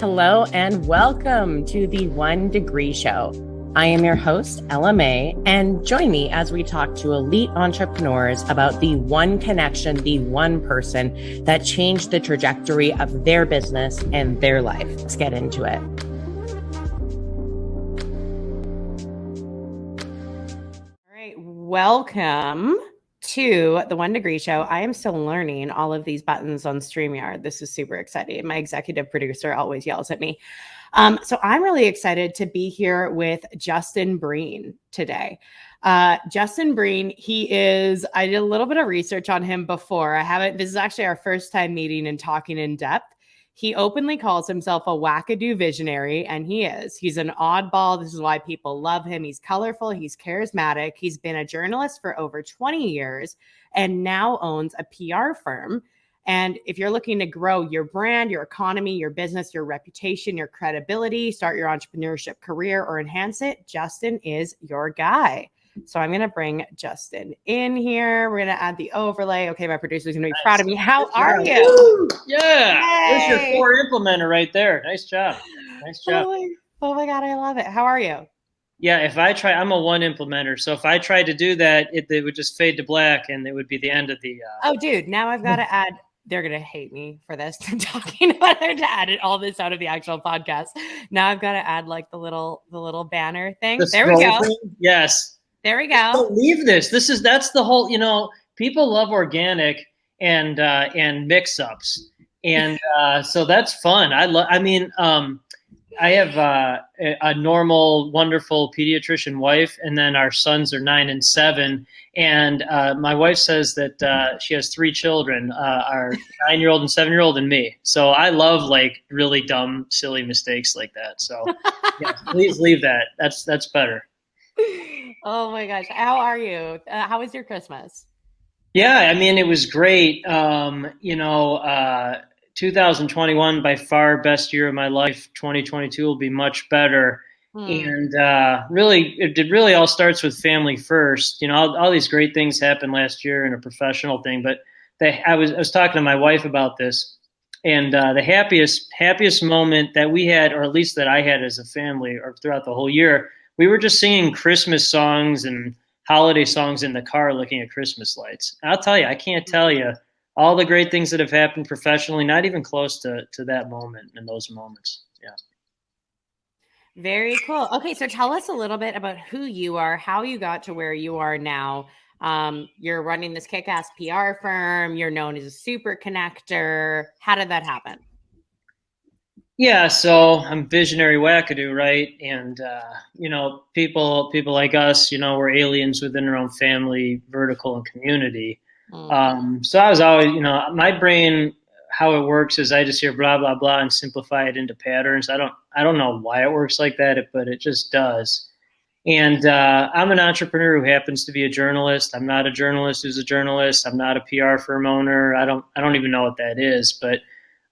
Hello and welcome to the One Degree Show. I am your host, ELLAMAE, and join me as we talk to elite entrepreneurs about the one connection, the one person that changed the trajectory of their business and their life. Let's get into it. All right, welcome to the One Degree Show. I am still learning all of these buttons on StreamYard. This is super exciting. My executive producer always yells at me. So I'm really excited to be here with Justin Breen today. Justin Breen, I did a little bit of research on him before. This is actually our first time meeting and talking in depth. He openly calls himself a wackadoo visionary, and he is. He's an oddball. This is why people love him. He's colorful. He's charismatic. He's been a journalist for over 20 years and now owns a PR firm. And if you're looking to grow your brand, your economy, your business, your reputation, your credibility, start your entrepreneurship career, or enhance it, Justin is your guy. So I'm going to bring Justin in here. We're going to add the overlay. Okay, my producer's going to be proud of me. How are you? Woo! Yeah. There's your core implementer right there. Nice job. Nice job. Oh my God, I love it. How are you? Yeah, I'm a one implementer. So if I tried to do that, it would just fade to black and it would be the end of the... Oh, dude, now I've got to add... They're going to hate me for this. I'm talking about it to add all this out of the actual podcast. Now I've got to add like the little banner thing. There we go. Yes. There we go. Don't leave this. That's the whole, people love organic and mix-ups. And so that's fun. I have a normal, wonderful pediatrician wife, and then our sons are 9 and 7. And my wife says that she has 3 children, our 9-year-old and 7-year-old and me. So I love like really dumb, silly mistakes like that. So yeah, please leave that. That's better. Oh my gosh. How are you? How was your Christmas? Yeah, it was great. 2021 by far best year of my life. 2022 will be much better. And it really all starts with family first. All these great things happened last year in a professional thing, but I was talking to my wife about this, and the happiest moment that we had, or at least that I had as a family, or throughout the whole year, we were just singing Christmas songs and holiday songs in the car, looking at Christmas lights. And I'll tell you, I can't tell you all the great things that have happened professionally, not even close to that moment and those moments. Yeah. Very cool. Okay, so tell us a little bit about who you are, how you got to where you are now. You're running this kick-ass PR firm. You're known as a super connector. How did that happen? Yeah, so I'm visionary wackadoo, right? And people like us, we're aliens within our own family, vertical, and community. So I was always, my brain, how it works is I just hear blah blah blah and simplify it into patterns. I don't know why it works like that, but it just does. And I'm an entrepreneur who happens to be a journalist. I'm not a journalist who's a journalist. I'm not a PR firm owner. I don't even know what that is, but.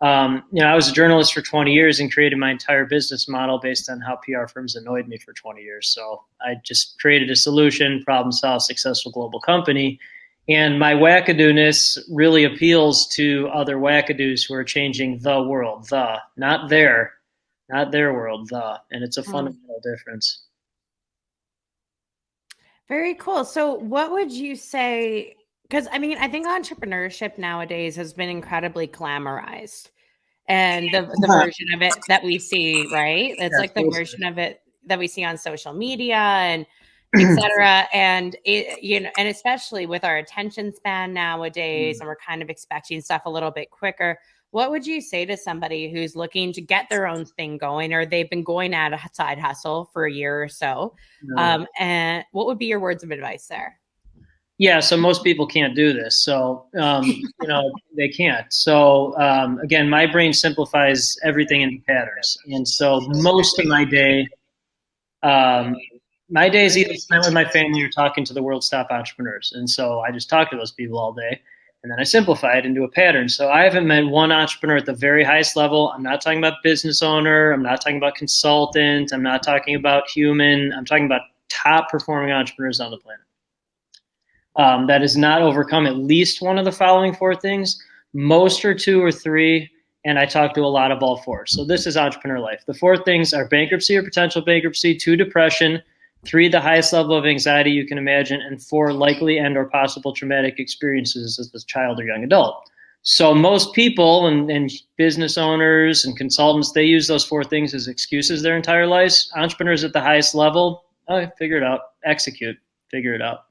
I was a journalist for 20 years and created my entire business model based on how PR firms annoyed me for 20 years. So I just created a solution, problem solve, successful global company. And my wackadoo-ness really appeals to other wackadoos who are changing the world, not their world, and it's a fundamental difference. Very cool. So what would you say? Because I think entrepreneurship nowadays has been incredibly glamorized, and the version of it that we see, right? It's like the version of it that we see on social media and etc. And and especially with our attention span nowadays, and we're kind of expecting stuff a little bit quicker. What would you say to somebody who's looking to get their own thing going, or they've been going at a side hustle for a year or so? And what would be your words of advice there? Yeah, so most people can't do this. So, they can't. So, again, my brain simplifies everything into patterns. And so most of my day is either spent with my family or talking to the world's top entrepreneurs. And so I just talk to those people all day, and then I simplify it into a pattern. So I haven't met one entrepreneur at the very highest level. I'm not talking about business owner. I'm not talking about consultant. I'm not talking about human. I'm talking about top performing entrepreneurs on the planet. That has not overcome at least one of the following 4 things. Most are 2 or 3, And I talk to a lot of all four. So this is entrepreneur life. The four things are bankruptcy or potential bankruptcy, 2, depression, 3, the highest level of anxiety you can imagine, and 4, likely and or possible traumatic experiences as a child or young adult. So most people and business owners and consultants, they use those 4 things as excuses their entire lives. Entrepreneurs at the highest level, oh, figure it out, execute, figure it out.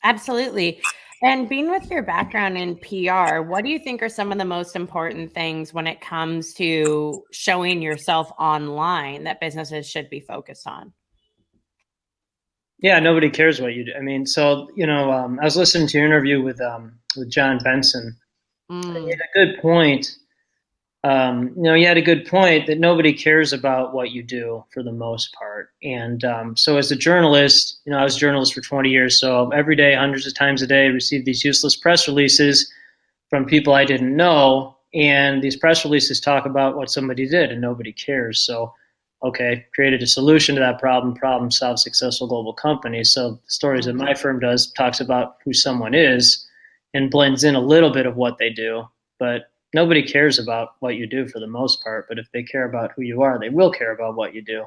Absolutely. And being with your background in PR, what do you think are some of the most important things when it comes to showing yourself online that businesses should be focused on? Yeah, nobody cares what you do. I mean, so, I was listening to your interview with John Benson. He had a good point. He had a good point that nobody cares about what you do for the most part. And so as a journalist, I was a journalist for 20 years. So every day, hundreds of times a day, I received these useless press releases from people I didn't know. And these press releases talk about what somebody did and nobody cares. So, okay, created a solution to that problem solved, successful global company. So the stories that my firm does talks about who someone is and blends in a little bit of what they do. But nobody cares about what you do for the most part, but if they care about who you are, they will care about what you do.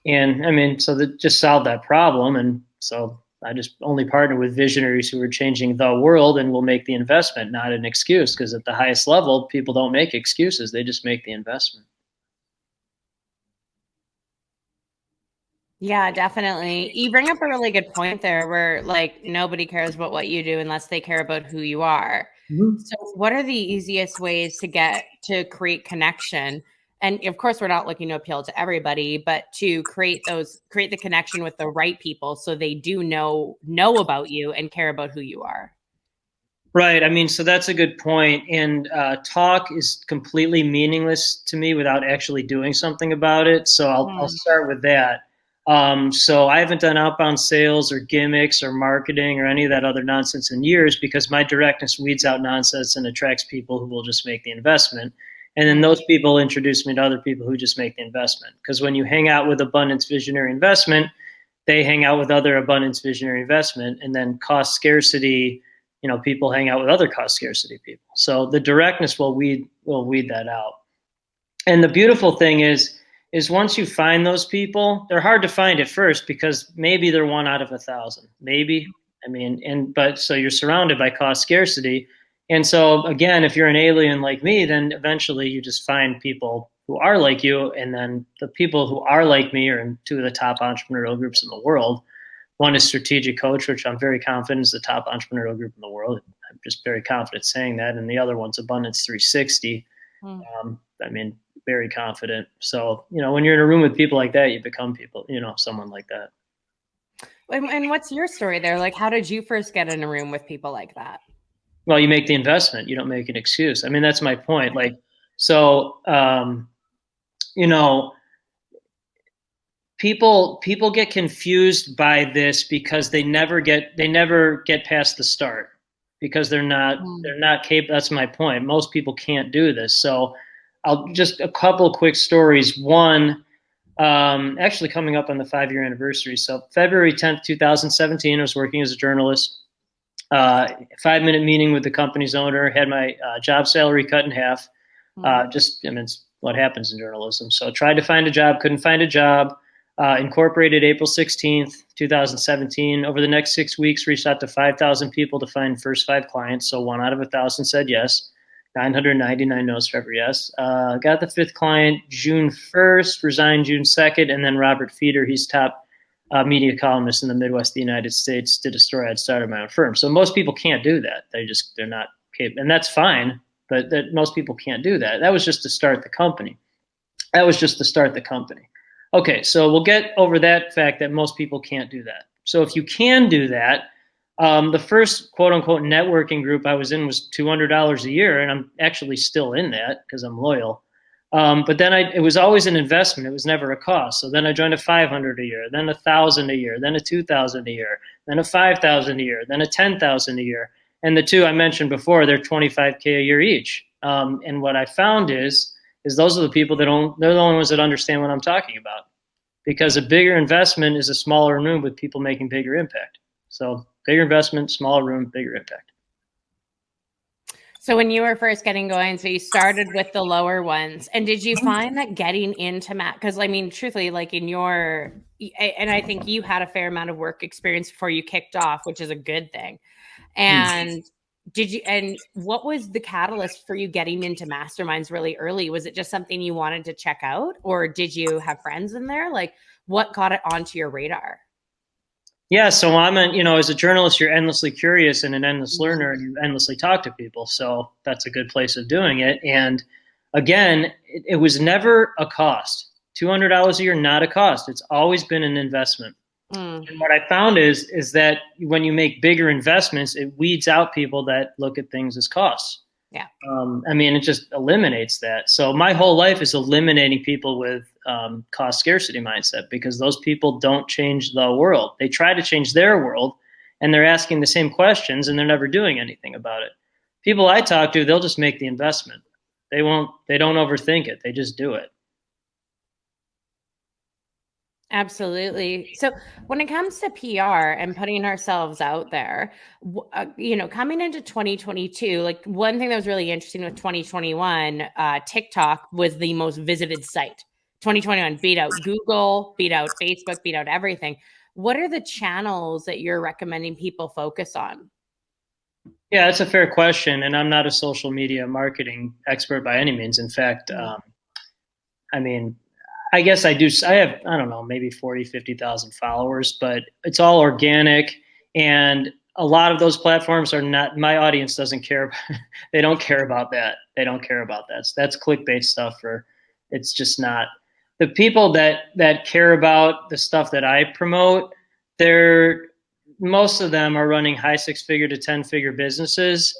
And I mean, so that just solved that problem. And so I just only partner with visionaries who are changing the world and will make the investment, not an excuse. Because at the highest level, people don't make excuses. They just make the investment. Yeah, definitely. You bring up a really good point there where like nobody cares about what you do unless they care about who you are. So what are the easiest ways to create connection? And of course, we're not looking to appeal to everybody, but to create the connection with the right people so they do know about you and care about who you are. Right. I mean, so that's a good point. And talk is completely meaningless to me without actually doing something about it. So I'll start with that. So I haven't done outbound sales or gimmicks or marketing or any of that other nonsense in years because my directness weeds out nonsense and attracts people who will just make the investment. And then those people introduce me to other people who just make the investment. Because when you hang out with abundance visionary investment, they hang out with other abundance visionary investment, and then cost scarcity, people hang out with other cost scarcity people. So the directness will weed that out. And the beautiful thing is once you find those people, they're hard to find at first because maybe they're 1 out of 1,000, maybe. I mean, but so you're surrounded by cost scarcity. And so again, if you're an alien like me, then eventually you just find people who are like you. And then the people who are like me are in 2 of the top entrepreneurial groups in the world. One is Strategic Coach, which I'm very confident is the top entrepreneurial group in the world. I'm just very confident saying that. And the other one's Abundance 360. I mean, very confident. So, when you're in a room with people like that, you become people, someone like that. And what's your story there? Like, how did you first get in a room with people like that? Well, you make the investment. You don't make an excuse. I mean, that's my point. Like, so, people get confused by this because they never get past the start because they're not capable. That's my point. Most people can't do this. So I'll just a couple quick stories. One, actually coming up on the 5-year anniversary. So February 10th, 2017, I was working as a journalist. 5-minute meeting with the company's owner, had my job salary cut in half. It's what happens in journalism. So tried to find a job, couldn't find a job. Incorporated April 16th, 2017. Over the next 6 weeks, reached out to 5,000 people to find first 5 clients. So 1 out of 1,000 said yes. 999 no's for every yes. Got the 5th client June 1st, resigned June 2nd, and then Robert Feeder, he's top media columnist in the Midwest of the United States, did a story. I'd started my own firm. So most people can't do that. They're not capable, and that's fine. But most people can't do that. That was just to start the company. Okay, so we'll get over that fact that most people can't do that. So if you can do that, the first quote unquote networking group I was in was $200 a year, and I'm actually still in that because I'm loyal. But then it was always an investment. It was never a cost. So then I joined a 500 a year, then 1,000 a year, then a 2,000 a year, then a 5,000 a year, then a 10,000 a year. And the 2 I mentioned before, they're 25K a year each. And what I found is those are the people they're the only ones that understand what I'm talking about, because a bigger investment is a smaller room with people making bigger impact. So bigger investment, smaller room, bigger impact. So when you were first getting going, so you started with the lower ones, and did you find that getting into math, because I mean, truthfully, like in your, and I think you had a fair amount of work experience before you kicked off, which is a good thing. And and what was the catalyst for you getting into masterminds really early? Was it just something you wanted to check out, or did you have friends in there? Like, what got it onto your radar? Yeah, so as a journalist, you're endlessly curious and an endless learner, and you endlessly talk to people. So that's a good place of doing it. And again, it was never a cost. $200 a year, not a cost. It's always been an investment. And what I found is that when you make bigger investments, it weeds out people that look at things as costs. Yeah. It just eliminates that. So my whole life is eliminating people with cost scarcity mindset, because those people don't change the world. They try to change their world, and they're asking the same questions, and they're never doing anything about it. People I talk to, they'll just make the investment. They don't overthink it. They just do it. Absolutely. So when it comes to PR and putting ourselves out there, coming into 2022, like one thing that was really interesting with 2021, TikTok was the most visited site. 2021 beat out Google, beat out Facebook, beat out everything. What are the channels that you're recommending people focus on? Yeah, that's a fair question. And I'm not a social media marketing expert by any means. In fact, I guess I do. I have, I don't know, maybe 40, 50,000 followers, but it's all organic. And a lot of those platforms are not, my audience doesn't care. They don't care about that. They don't care about that. So that's clickbait stuff, it's just not. The people that care about the stuff that I promote, most of them are running high 6-figure to 10-figure businesses.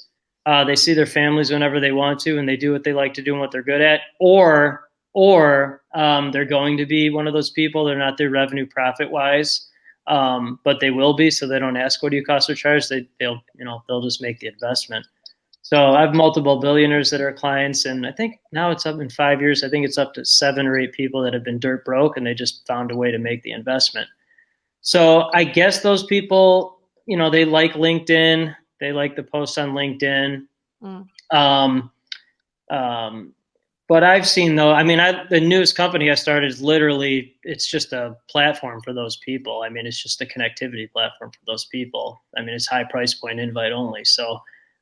They see their families whenever they want to, and they do what they like to do and what they're good at, or they're going to be one of those people. They're not their revenue profit wise, but they will be. So they don't ask, what do you cost or charge? They'll just make the investment. So I have multiple billionaires that are clients, and I think now it's up in 5 years. I think it's up to 7 or 8 people that have been dirt broke, and they just found a way to make the investment. So I guess those people, they like LinkedIn. They like the posts on LinkedIn. But I've seen the newest company I started is literally, it's just a platform for those people. It's just a connectivity platform for those people. It's high price point, invite only. So,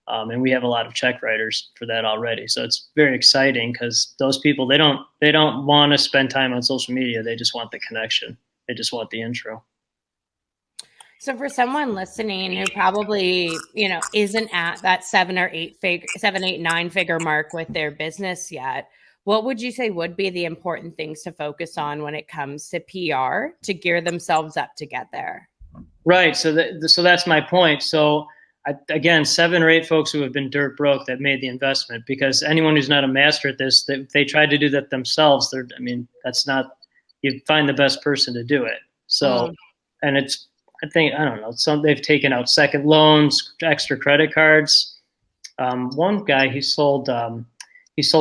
and we have a lot of check writers for that already. So it's very exciting, because those people, they don't want to spend time on social media. They just want the connection. They just want the intro. So for someone listening who probably, isn't at that 7 or 8 figure, 7, 8, 9 figure mark with their business yet, what would you say would be the important things to focus on when it comes to PR to gear themselves up to get there? Right. So that's my point. So again, 7 or 8 folks who have been dirt broke that made the investment, because anyone who's not a master at this, they tried to do that themselves. That's not, you find the best person to do it. So, and it's, I don't know, they've taken out second loans, extra credit cards. One guy, he sold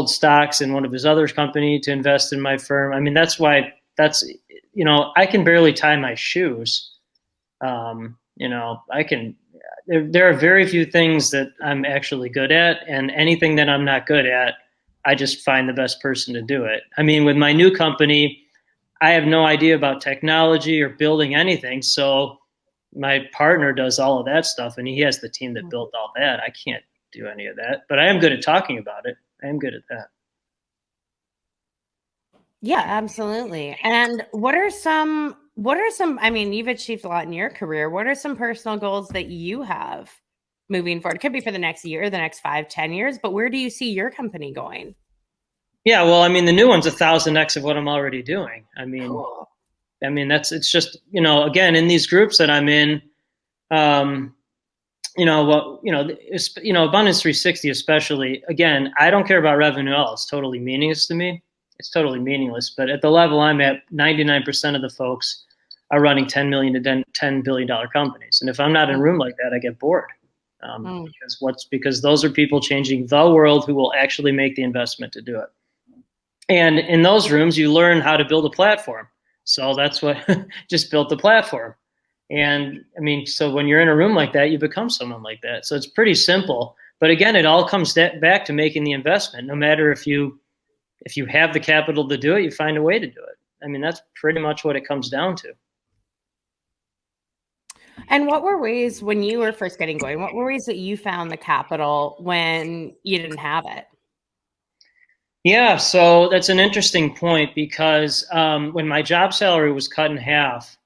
stocks in one of his other company to invest in my firm. I can barely tie my shoes. There are very few things that I'm actually good at, and anything that I'm not good at, I just find the best person to do it. With my new company, I have no idea about technology or building anything. So my partner does all of that stuff, and he has the team that built all that. I can't do any of that, but I am good at talking about it. I am good at that. Yeah, absolutely. And what are some, you've achieved a lot in your career. What are some personal goals that you have moving forward? It could be for the next year, the next 5, 10 years, but where do you see your company going? Yeah, well, the new one's 1,000x of what I'm already doing. Cool. It's just, again, in these groups that I'm in, Abundance 360 especially, again, I don't care about revenue at all. It's totally meaningless to me. It's totally meaningless. But at the level I'm at, 99% of the folks are running $10 million to $10 billion companies. And if I'm not in a room like that, I get bored. Because those are people changing the world who will actually make the investment to do it. And in those rooms, you learn how to build a platform. So that's what just built the platform. And so when you're in a room like that, you become someone like that. So it's pretty simple. But again, it all comes back to making the investment. No matter if you have the capital to do it, you find a way to do it. I mean, that's pretty much what it comes down to. And what were ways when you were first getting going, what were ways that you found the capital when you didn't have it? Yeah, so that's an interesting point because when my job salary was cut in half,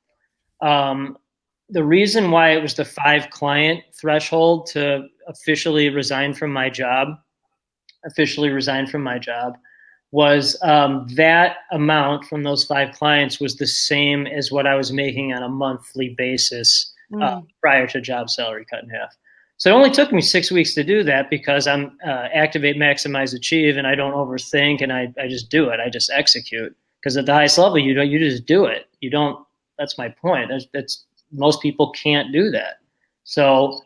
the reason why it was the 5 client threshold to officially resign from my job was that amount from those 5 clients was the same as what I was making on a monthly basis prior to job salary cut in half. So it only took me 6 weeks to do that because I'm activate, maximize, achieve, and I don't overthink, and I just do it. I just execute. Because at the highest level, you just do it. You don't. That's my point. That's most people can't do that. So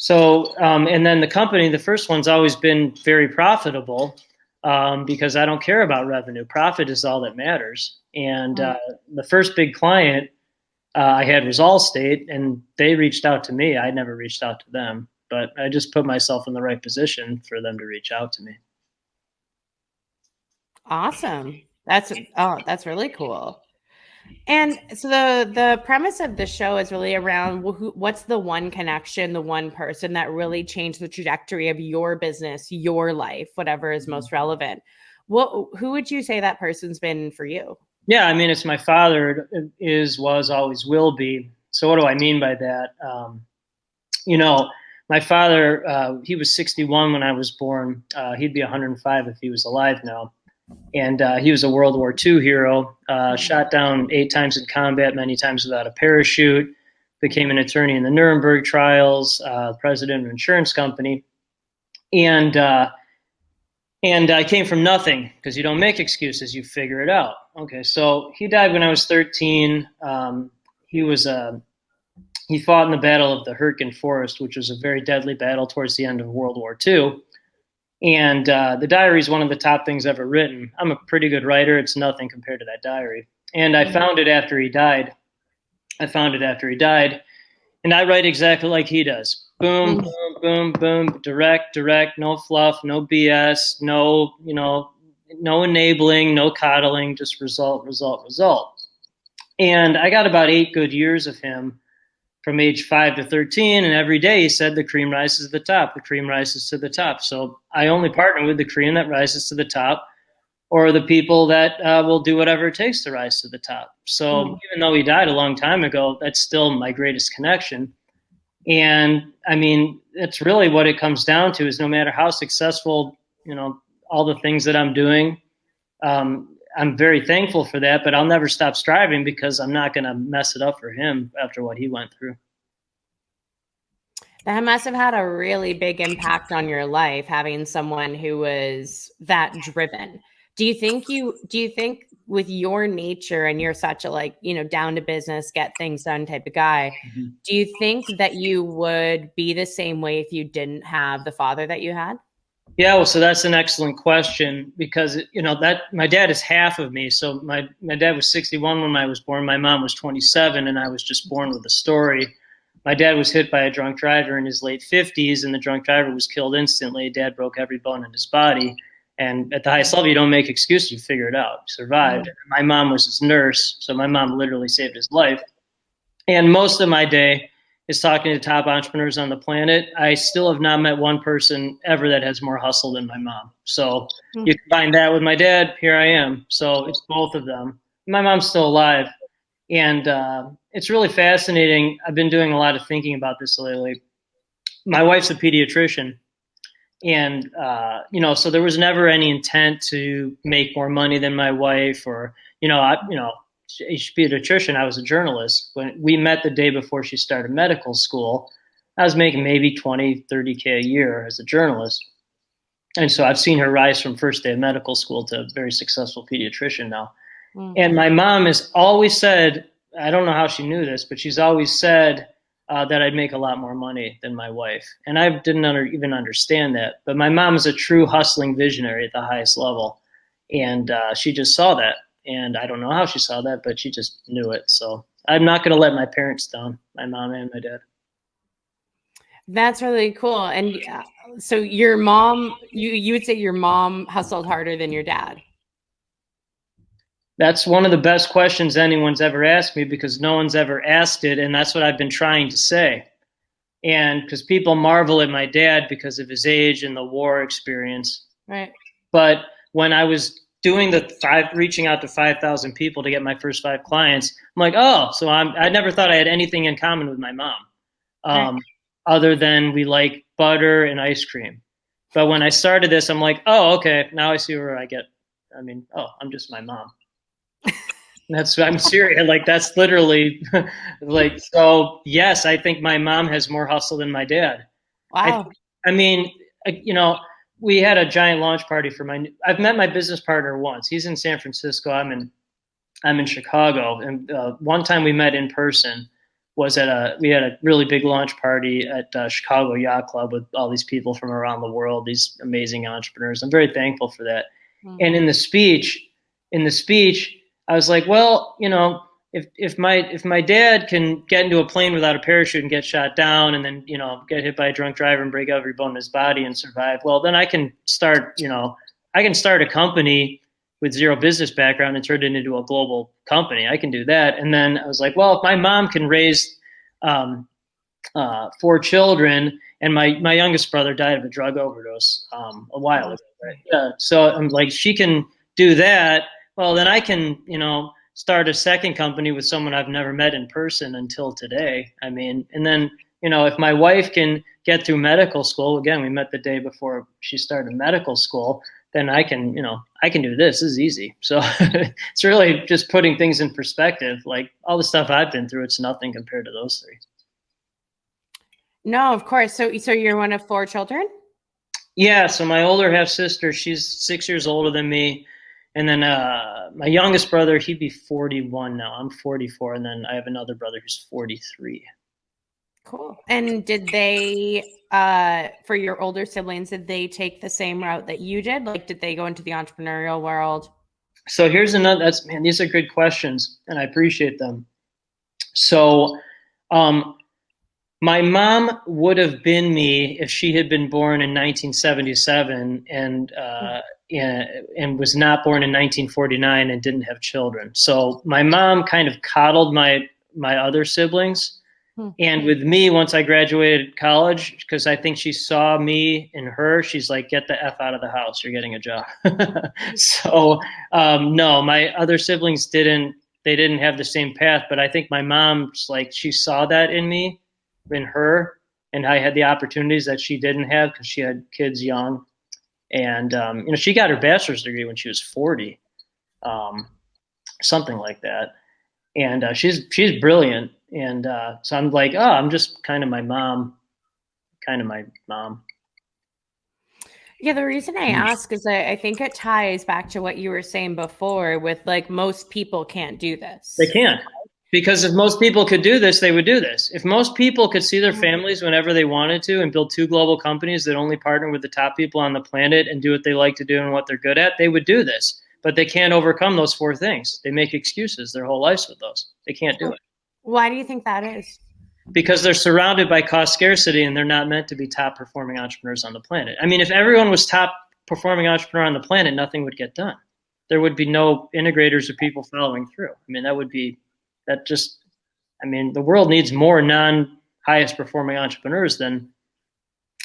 and then the company, the first one's always been very profitable because I don't care about revenue. Profit is all that matters. And the first big client I had was Allstate, and they reached out to me. I never reached out to them, but I just put myself in the right position for them to reach out to me. Awesome. That's really cool. And so the premise of the show is really around what's the one connection, the one person that really changed the trajectory of your business, your life, whatever is most relevant. Who would you say that person's been for you? Yeah, I mean, it's my father. Is, was, always will be. So what do I mean by that? My father, he was 61 when I was born. He'd be 105 if he was alive now. And he was a World War II hero, shot down 8 times in combat, many times without a parachute, became an attorney in the Nuremberg trials, president of an insurance company. And I came from nothing because you don't make excuses, you figure it out. Okay, so he died when I was 13. He fought in the Battle of the 𝐲𝐻𝐻𝐾 Forest, which was a very deadly battle towards the end of World War II. And the diary is one of the top things ever written. I'm a pretty good writer. It's nothing compared to that diary. And I found it after he died. And I write exactly like he does. Boom, boom, boom, boom, direct, no fluff, no BS, no enabling, no coddling, just result. And I got about 8 good years of him from age 5 to 13. And every day he said, the cream rises to the top, the cream rises to the top. So I only partner with the cream that rises to the top, or the people that will do whatever it takes to rise to the top. So even though he died a long time ago, that's still my greatest connection. And I mean, that's really what it comes down to, is no matter how successful, all the things that I'm doing, I'm very thankful for that, but I'll never stop striving because I'm not going to mess it up for him after what he went through. That must have had a really big impact on your life, having someone who was that driven. Do you think with your nature, and you're such a down to business, get things done type of guy, do you think that you would be the same way if you didn't have the father that you had? Yeah, well, so that's an excellent question because, that my dad is half of me. So my dad was 61 when I was born. My mom was 27, and I was just born with a story. My dad was hit by a drunk driver in his late 50s, and the drunk driver was killed instantly. Dad broke every bone in his body. And at the highest level, you don't make excuses. You figure it out. Survived. My mom was his nurse, so my mom literally saved his life. And most of my day is talking to top entrepreneurs on the planet. I still have not met one person ever that has more hustle than my mom. So you combine that with my dad, here I am. So it's both of them. My mom's still alive. And it's really fascinating. I've been doing a lot of thinking about this lately. My wife's a pediatrician. And, so there was never any intent to make more money than my wife or, she's a pediatrician. I was a journalist. When we met the day before she started medical school, I was making maybe 20, 30K a year as a journalist. And so I've seen her rise from first day of medical school to a very successful pediatrician now. And my mom has always said, I don't know how she knew this, but she's always said that I'd make a lot more money than my wife. And I didn't even understand that. But my mom is a true hustling visionary at the highest level. And she just saw that. And I don't know how she saw that, but she just knew it. So I'm not going to let my parents down, my mom and my dad. That's really cool. And so your mom, you would say your mom hustled harder than your dad. That's one of the best questions anyone's ever asked me because no one's ever asked it. And that's what I've been trying to say. And because people marvel at my dad because of his age and the war experience. Right. But when I was doing reaching out to 5,000 people to get my first 5 clients, I'm like, oh, so I never thought I had anything in common with my mom, Right. other than we like butter and ice cream. But when I started this, I'm like, oh, okay, now I see where I'm just my mom. I'm serious. Like, that's literally like, so yes, I think my mom has more hustle than my dad. Wow. We had a giant launch party I've met my business partner once. He's in San Francisco. I'm in Chicago. And one time we met in person was we had a really big launch party at Chicago Yacht Club with all these people from around the world, these amazing entrepreneurs. I'm very thankful for that. Mm-hmm. And in the speech, I was like, well, if my dad can get into a plane without a parachute and get shot down and then, get hit by a drunk driver and break every bone in his body and survive, well, then I can start a company with zero business background and turn it into a global company. I can do that. And then I was like, well, if my mom can raise 4 children, and my youngest brother died of a drug overdose a while ago, right? Yeah. So I'm like, she can do that. Well, then I can, start a second company with someone I've never met in person until today. And then, if my wife can get through medical school, again, we met the day before she started medical school, then I can do this. This is easy. So it's really just putting things in perspective. Like, all the stuff I've been through, it's nothing compared to those 3. No, of course. So you're one of 4 children? Yeah. So my older half sister, she's 6 years older than me. And then my youngest brother, he'd be 41 now. I'm 44. And then I have another brother who's 43. Cool. And did they, for your older siblings, did they take the same route that you did? Like, did they go into the entrepreneurial world? So here's another, these are good questions and I appreciate them. So my mom would have been me if she had been born in 1977 and was not born in 1949 and didn't have children. So my mom kind of coddled my other siblings. And with me, once I graduated college, because I think she saw me in her, she's like, get the F out of the house. You're getting a job. So no, my other siblings didn't have the same path. But I think my mom's like, she saw that in her, and I had the opportunities that she didn't have because she had kids young. And, she got her bachelor's degree when she was 40, something like that. And she's brilliant. And so I'm like, oh, I'm just kind of my mom. Yeah, the reason I ask is I think it ties back to what you were saying before with, like, most people can't do this. They can't. Because if most people could do this, they would do this. If most people could see their families whenever they wanted to and build 2 global companies that only partner with the top people on the planet and do what they like to do and what they're good at, they would do this. But they can't overcome those 4 things. They make excuses their whole lives with those. They can't do it. Why do you think that is? Because they're surrounded by cost scarcity and they're not meant to be top performing entrepreneurs on the planet. If everyone was top performing entrepreneur on the planet, nothing would get done. There would be no integrators or people following through. The world needs more non-highest performing entrepreneurs than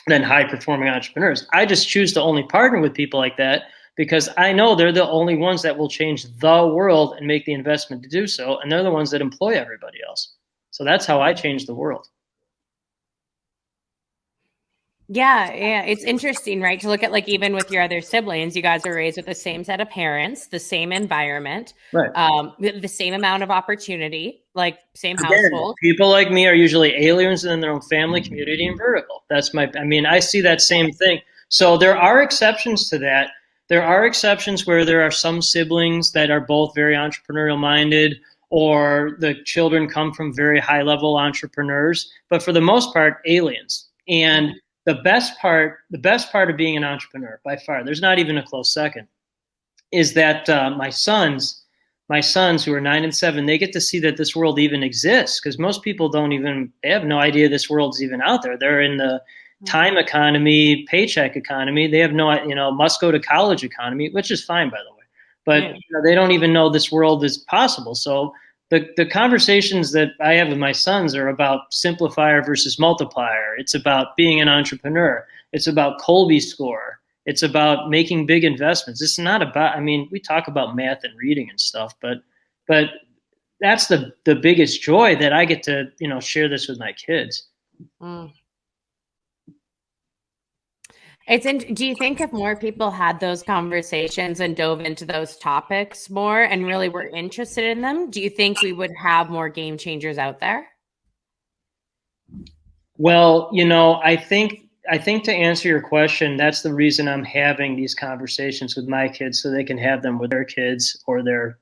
high performing entrepreneurs. I just choose to only partner with people like that because I know they're the only ones that will change the world and make the investment to do so. And they're the ones that employ everybody else. So that's how I change the world. Yeah. It's interesting, right? To look at, like, even with your other siblings, you guys are raised with the same set of parents, the same environment, right? The same amount of opportunity, like same household. People like me are usually aliens in their own family, community, and vertical. I see that same thing. So there are exceptions to that. There are exceptions where there are some siblings that are both very entrepreneurial minded, or the children come from very high level entrepreneurs, but for the most part, aliens. And the best part of being an entrepreneur by far, there's not even a close second, is that my sons, my sons who are 9 and 7, they get to see that this world even exists, because most people they have no idea this world's even out there. They're in the time economy, paycheck economy. They have no, must go to college economy, which is fine, by the way. But they don't even know this world is possible. So the conversations that I have with my sons are about simplifier versus multiplier. It's about being an entrepreneur. It's about Kolbe score. It's about making big investments. It's not about, we talk about math and reading and stuff, but that's the biggest joy, that I get to, share this with my kids. Mm. Do you think if more people had those conversations and dove into those topics more and really were interested in them, do you think we would have more game changers out there? Well, I think to answer your question, that's the reason I'm having these conversations with my kids, so they can have them with their kids or their,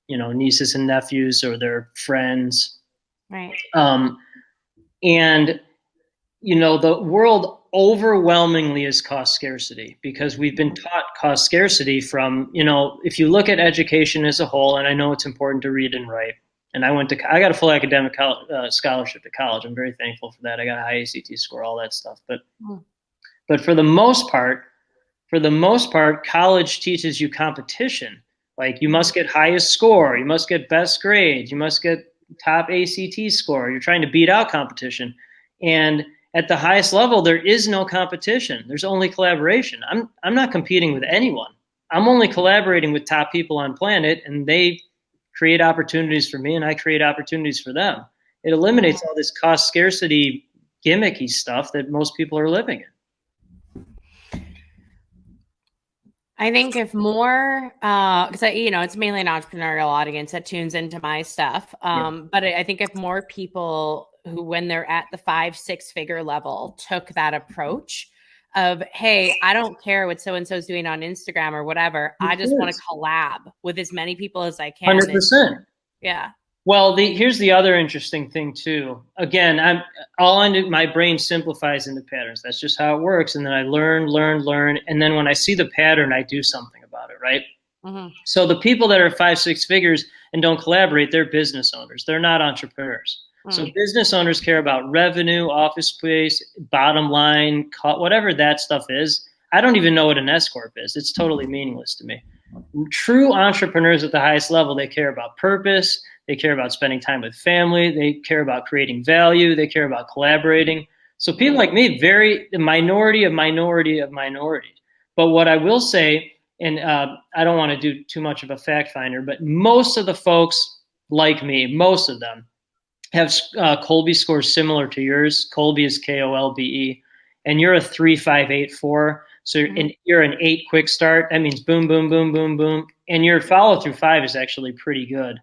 nieces and nephews or their friends. Right. And, the world overwhelmingly is cost scarcity, because we've been taught cost scarcity from, if you look at education as a whole, and I know it's important to read and write. And I got a full academic scholarship to college. I'm very thankful for that. I got a high ACT score, all that stuff. But for the most part, college teaches you competition. Like, you must get highest score, you must get best grades, you must get top ACT score. You're trying to beat out competition. And at the highest level, there is no competition. There's only collaboration. I'm not competing with anyone. I'm only collaborating with top people on planet, and they create opportunities for me and I create opportunities for them. It eliminates all this cost scarcity gimmicky stuff that most people are living in. I think if more, because it's mainly an entrepreneurial audience that tunes into my stuff. But I think if more people who, when they're at the 5-6 figure level, took that approach of, hey, I don't care what so-and-so's doing on Instagram or whatever. I just want to collab with as many people as I can. 100%. Yeah. Well, here's the other interesting thing too. Again, my brain simplifies into patterns. That's just how it works. And then I learn. And then when I see the pattern, I do something about it, right? Mm-hmm. So the people that are 5-6 figures and don't collaborate, they're business owners. They're not entrepreneurs. So business owners care about revenue, office space, bottom line, whatever that stuff is. I don't even know what an S Corp is. It's totally meaningless to me. True entrepreneurs at the highest level, they care about purpose. They care about spending time with family. They care about creating value. They care about collaborating. So people like me, the minority of minority of minority. But what I will say, and I don't want to do too much of a fact finder, but most of the folks like me, most of them, have Kolbe scores similar to yours. Kolbe is Kolbe, and you're a 3-5-8-4. So you're an 8 quick start. That means boom, boom, boom, boom, boom. And your follow through 5 is actually pretty good.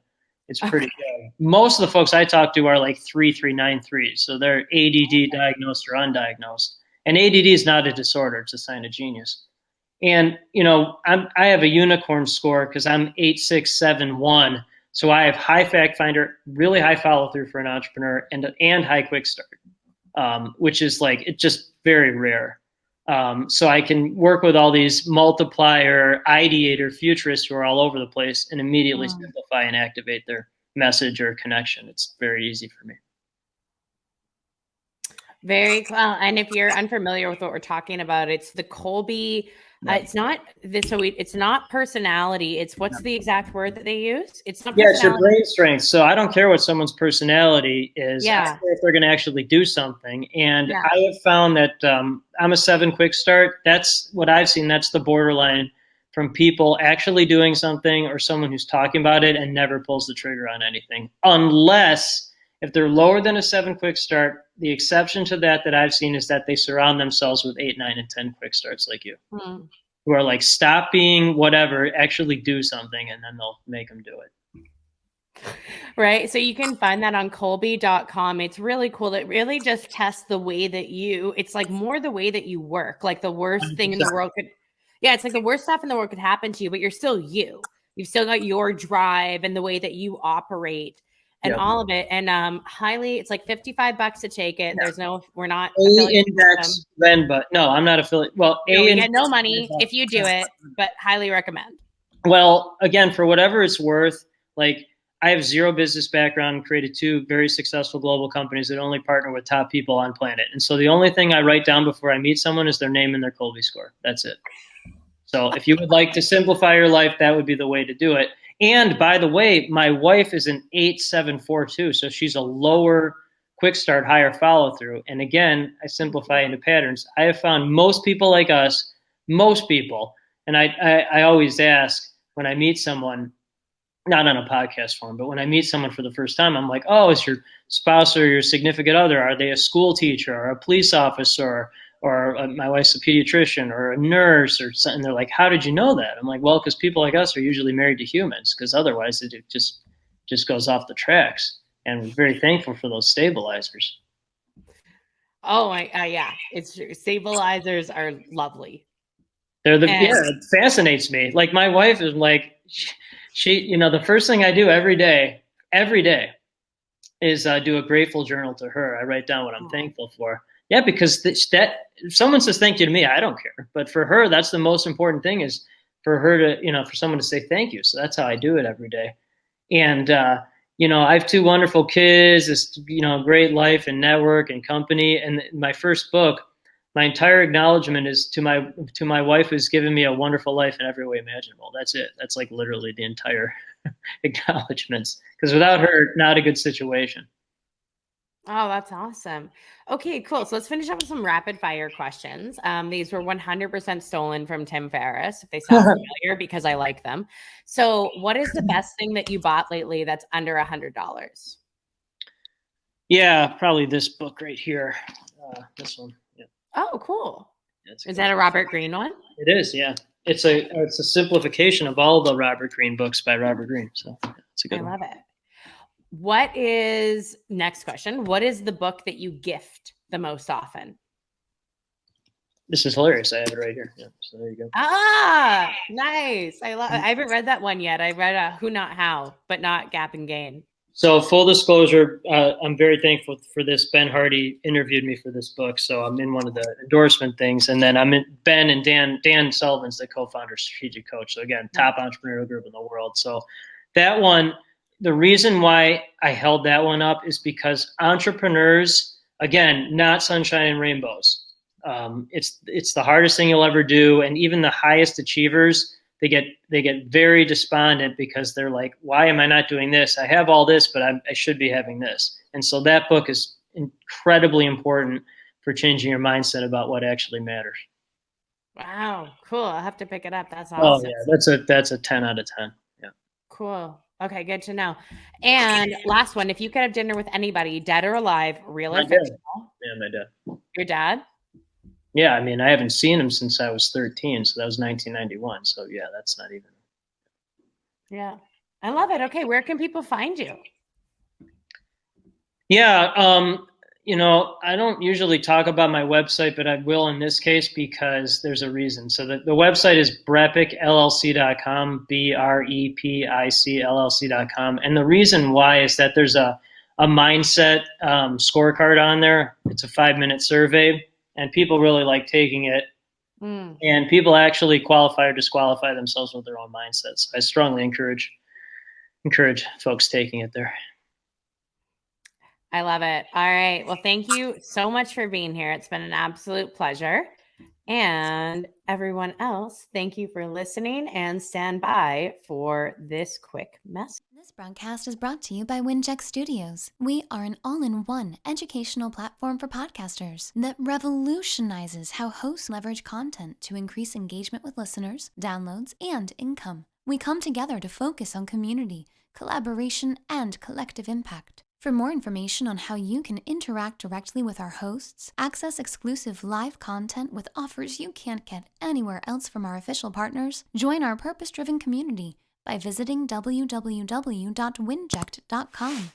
It's pretty good. Most of the folks I talk to are like 3-3-9-3. So they're ADD diagnosed or undiagnosed. And ADD is not a disorder. It's a sign of genius. And, I have a unicorn score because I'm 8-6-7-1. So I have high fact finder, really high follow through for an entrepreneur, and high quick start, which is it's just very rare. So I can work with all these multiplier, ideator, futurists who are all over the place and immediately simplify and activate their message or connection. It's very easy for me. Very well. And if you're unfamiliar with what we're talking about, it's the Kolbe. It's not this. So it's not personality. It's what's the exact word that they use? It's not. It's your brain strength. So I don't care what someone's personality is. Yeah. I don't care if they're going to actually do something. And I have found that I'm a 7 quick start. That's what I've seen. That's the borderline from people actually doing something or someone who's talking about it and never pulls the trigger on anything, unless if they're lower than a 7 quick start. The exception to that I've seen is that they surround themselves with 8, 9, and 10 quick starts like you, who are like, stop being whatever, actually do something, and then they'll make them do it. Right. So you can find that on Kolbe.com. It's really cool. It really just tests the way that it's like more the way that you work. Like the worst thing in the world it's like the worst stuff in the world could happen to you, but you're still you. You've still got your drive and the way that you operate. And all of it, and it's like $55 to take it. There's we're not index then, but no, I'm not affiliate. Well, you get no money if you do it, but highly recommend. Well, again, for whatever it's worth, Like, I have zero business background, created 2 very successful global companies that only partner with top people on planet. And so the only thing I write down before I meet someone is their name and their Kolbe score. That's it. So if you would like to simplify your life, that would be the way to do it. And by the way, my wife is an 8742, so she's a lower quick start, higher follow through. And again, I simplify into patterns. I have found most people like us, most people, and I always ask when I meet someone, not on a podcast form, but when I meet someone for the first time, I'm like, oh, is your spouse or your significant other, are they a school teacher or a police officer or my wife's a pediatrician or a nurse or something? They're like, how did you know that? I'm like, well, because people like us are usually married to humans, because otherwise it just goes off the tracks. And we're very thankful for those stabilizers. Oh, yeah. It's true. Stabilizers are lovely. It fascinates me. Like, my wife is like, she, the first thing I do every day is do a grateful journal to her. I write down what I'm thankful for. Yeah, because that if someone says thank you to me, I don't care. But for her, that's the most important thing, is for her to, for someone to say thank you. So that's how I do it every day. And, I have 2 wonderful kids, this, great life and network and company. And my first book, my entire acknowledgement is to my wife, who's given me a wonderful life in every way imaginable. That's it. That's like literally the entire acknowledgements, because without her, not a good situation. Oh, that's awesome. Okay, cool. So let's finish up with some rapid fire questions. These were 100% stolen from Tim Ferriss, if they sound familiar, because I like them. So what is the best thing that you bought lately that's under $100? Yeah, probably this book right here. This one. Yeah. Oh, cool. Yeah, is that a Robert Greene one? It is, yeah. It's a simplification of all the Robert Greene books by Robert Greene. So it's a good one. I love it. Next question. What is the book that you gift the most often? This is hilarious. I have it right here. Yeah, so there you go. Ah, nice. I haven't read that one yet. I read Who Not How, but not Gap and Gain. So full disclosure, I'm very thankful for this. Ben Hardy interviewed me for this book, so I'm in one of the endorsement things. And then I'm in Ben and Dan Sullivan's the co-founder, strategic coach. So again, top entrepreneurial group in the world. So that one, the reason why I held that one up is because entrepreneurs, again, not sunshine and rainbows. It's the hardest thing you'll ever do. And even the highest achievers, they get very despondent, because they're like, why am I not doing this? I have all this, but I should be having this. And so that book is incredibly important for changing your mindset about what actually matters. Wow, cool. I'll have to pick it up. That's awesome. Oh yeah, that's a 10 out of 10. Yeah. Cool. Okay, good to know. And last one, if you could have dinner with anybody, dead or alive, real or fictional? Yeah, my dad. Your dad? Yeah, I mean, I haven't seen him since I was 13, so that was 1991. So yeah, that's not even. Yeah, I love it. Okay, where can people find you? Yeah, I don't usually talk about my website, but I will in this case, because there's a reason. So the website is brepicllc.com, BREPICLLC.com. And the reason why is that there's a mindset scorecard on there. It's a 5-minute survey, and people really like taking it. And people actually qualify or disqualify themselves with their own mindsets. I strongly encourage folks taking it there. I love it. All right. Well, thank you so much for being here. It's been an absolute pleasure. And everyone else, thank you for listening, and stand by for this quick message. This broadcast is brought to you by WINJECT Studios. We are an all-in-one educational platform for podcasters that revolutionizes how hosts leverage content to increase engagement with listeners, downloads, and income. We come together to focus on community, collaboration, and collective impact. For more information on how you can interact directly with our hosts, access exclusive live content with offers you can't get anywhere else from our official partners, join our purpose-driven community by visiting www.winject.com.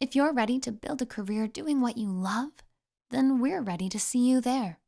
If you're ready to build a career doing what you love, then we're ready to see you there.